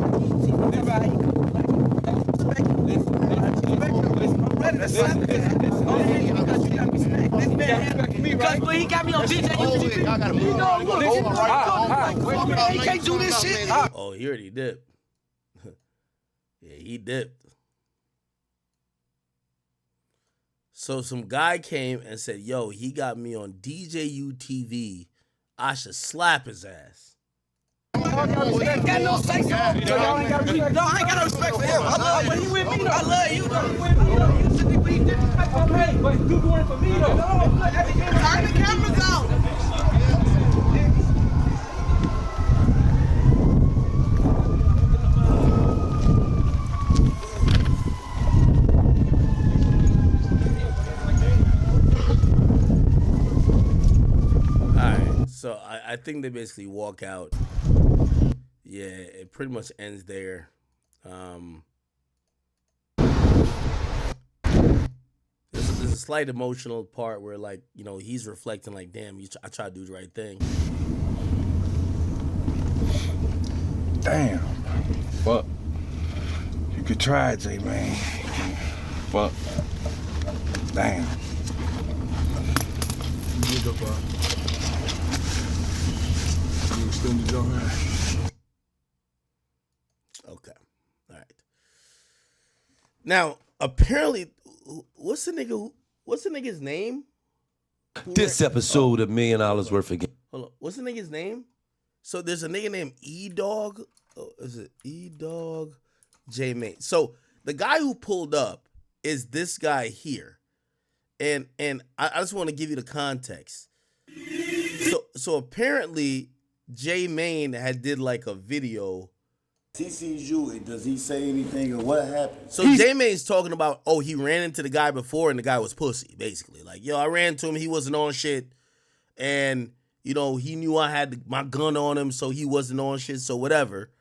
Because he got me on DJ. He can't do this shit. Oh, he already dipped. Yeah, he dipped. So some guy came and said, yo, he got me on DJU TV. I should slap his ass. Got no say so. I ain't got no respect for him. I love you. He with me though. I love you. You should think we did okay, but you doing it for me though. Turn the cameras out. So I think they basically walk out. Yeah, it pretty much ends there. There's a slight emotional part where, like, you know, he's reflecting like, damn, I tried to do the right thing. Damn. Fuck. You could try it, J Mane. Fuck. Damn. Okay. All right. Now, apparently, what's the nigga's name? This episode of $1 Million Worth of Game. Hold on. What's the nigga's name? So there's a nigga named E-Dog. Oh, is it E-Dog J Mane? So the guy who pulled up is this guy here. And I just want to give you the context. So apparently J Mane had did like a video. He sees you, and does he say anything or what happened? So J Mane's talking about, oh, he ran into the guy before and the guy was pussy, basically. Like, yo, I ran to him, he wasn't on shit. And, you know, he knew I had my gun on him, so he wasn't on shit, so whatever.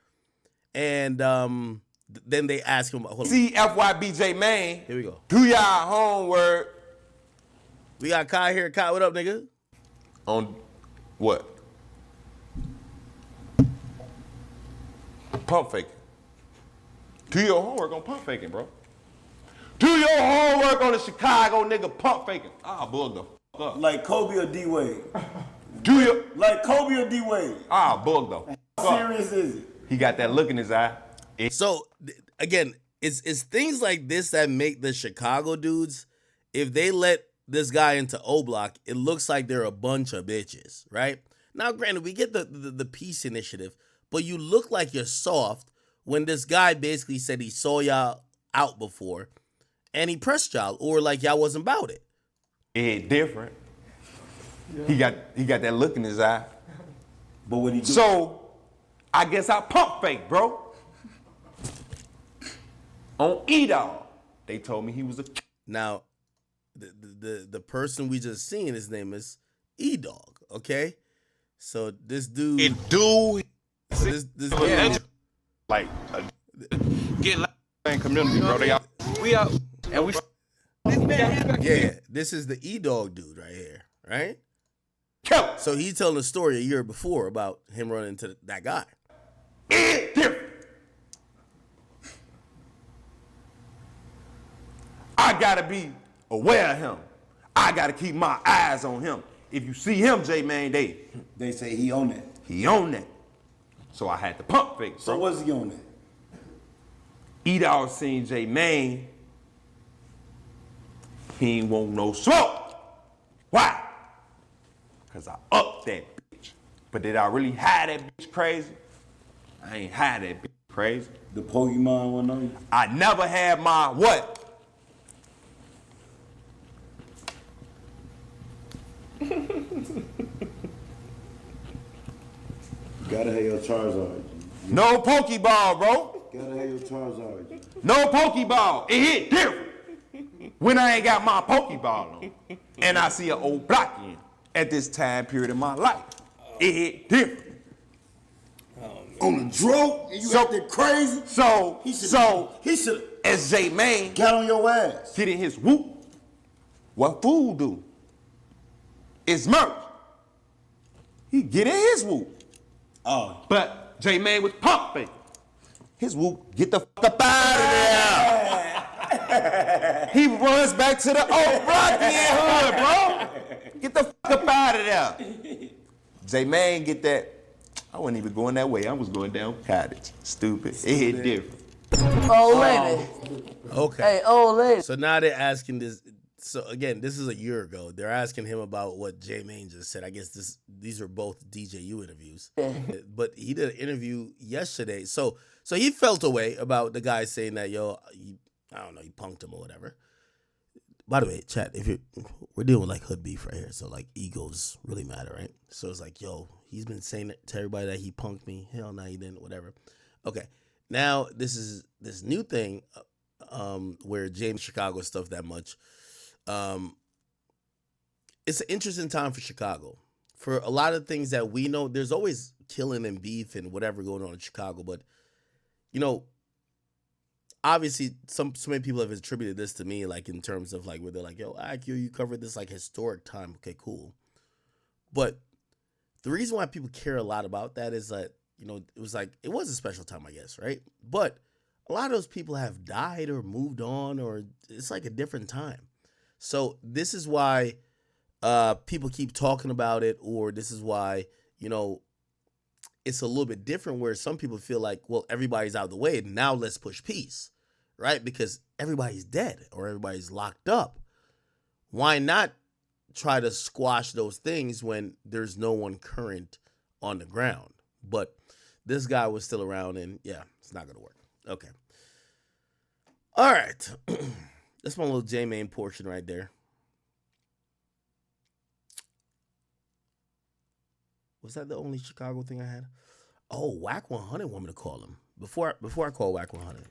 And then they ask him, hold on. See FYB J Mane. Here we go. Do y'all homework. We got Kai here. Kai, what up, nigga? On what? Pump faking. Do your homework on pump faking, bro. Do your homework on the Chicago nigga pump faking. Ah, bug the fuck up. Like Kobe or D-Wade? Do your... Like Kobe or D-Wade? Ah, bug the fuck up. How serious is it? He got that look in his eye. So, again, it's things like this that make the Chicago dudes, if they let this guy into O Block, it looks like they're a bunch of bitches, right? Now, granted, we get the peace initiative, but you look like you're soft when this guy basically said he saw y'all out before and he pressed y'all, or like y'all wasn't about it. It different. Yeah. He got that look in his eye. But what he do? So, I guess I pump fake, bro. On E-Dog. They told me he was a... Now, the person we just seen, his name is E-Dog, okay? So this dude... It do... This dude... Like... Get like... same community, bro. They out. We out and we. Yeah, this is the E-Dog dude right here, right? So he's telling a story a year before about him running into that guy. I gotta be aware of him. I gotta keep my eyes on him. If you see him, J Mane, they say he on that. He on that. So I had to pump fake. So what's he on that? E-Dog seen J Mane. He ain't want no smoke. Why? Cause I upped that bitch. But did I really hide that bitch crazy? I ain't hide that bitch crazy. The Pokemon one on you? I never had my what? Gotta have your Charizard. No Pokeball, bro. Gotta have your Charizard. No Pokeball. It hit different when I ain't got my Pokeball on. And I see an Oblockian at this time period in my life. It hit different. On the drove, and you acting crazy. So he should as J Mane got on your ass, getting his whoop. What fool do? It's merch. He get in his whoop. Oh, but J Mane was pumping. His whoop, get the fuck up out of there. He runs back to the Oblockian hood, bro. Get the fuck up out of there. J Mane get that. I wasn't even going that way. I was going down Cottage. Stupid. It hit different. Old lady. Okay. Hey, old lady. So now they're asking this. So again, this is a year ago. They're asking him about what J Mane just said. I guess these are both DJU interviews. But he did an interview yesterday. So he felt a way about the guy saying that, yo, I don't know, he punked him or whatever. By the way, chat, we're dealing with like hood beef right here, so like egos really matter, right? So it's like, yo, he's been saying to everybody that he punked me. Hell no, he didn't, whatever. Okay, now this is this new thing where James Chicago stuff that much. It's an interesting time for Chicago. For a lot of things that we know, there's always killing and beef and whatever going on in Chicago, but you know, obviously, so many people have attributed this to me, like in terms of like where they're like, "Yo, IQ, you covered this like historic time." Okay, cool. But the reason why people care a lot about that is that, you know, it was a special time, I guess, right? But a lot of those people have died or moved on, or it's like a different time. So this is why people keep talking about it, or this is why, you know, it's a little bit different where some people feel like, well, everybody's out of the way, and now let's push peace. Right? Because everybody's dead or everybody's locked up. Why not try to squash those things when there's no one current on the ground? But this guy was still around, and yeah, it's not going to work. Okay. All right. That's my little J Mane portion right there. Was that the only Chicago thing I had? Oh, Whack 100 want me to call him. Before I call Whack 100.